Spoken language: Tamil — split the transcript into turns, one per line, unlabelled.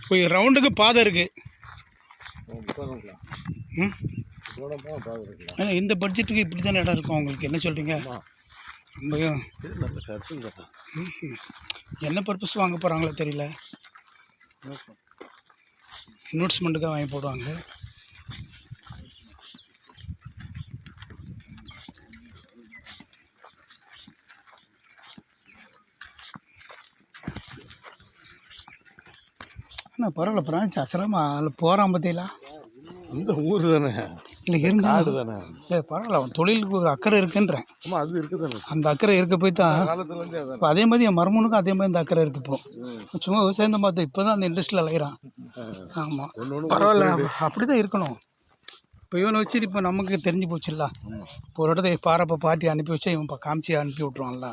இப்போ ரவுண்டுக்கு பாதை இருக்குது. இந்த பட்ஜெட்டுக்கு இப்படி தானே இடம் இருக்கும் உங்களுக்கு, என்ன சொல்கிறீங்க? ரொம்பவும் என்ன பர்பஸ் வாங்க போகிறாங்களோ தெரியல, இன்வெஸ்ட்மெண்ட்டுக்காக வாங்கி போடுவாங்க. ஆனால் பரவாயில்ல, பிரான்ச் அசலாமல் அதில் போகிறான் பார்த்தீங்களா?
இந்த ஊர் தானே,
இல்லை இருந்தால்
தானே.
இல்லை பரவாயில்ல, அவன் தொழிலுக்கு ஒரு அக்கறை இருக்குன்றேன்.
ஆமாம், அது இருக்குது.
அந்த அக்கறை இருக்க போய் தான் இப்போ அதே மாதிரி என் மருமனுக்கும் அதே மாதிரி இந்த அக்கறை இருக்குது. இப்போ சும்மா விவசாயம் தான் பார்த்தோம், இப்போ தான் அந்த இண்டஸ்ட்ரியில் அலைகிறான். ஆமாம் பரவாயில்ல, அப்படி தான் இருக்கணும். இப்போ இவனை வச்சுட்டு இப்போ நமக்கு தெரிஞ்சு போச்சுல்ல, இப்போ ஒரு இடத்த பாறைப்போ பாட்டி அனுப்பி வச்சா இவன் இப்போ காமிச்சு அனுப்பி விட்ருவான்ல.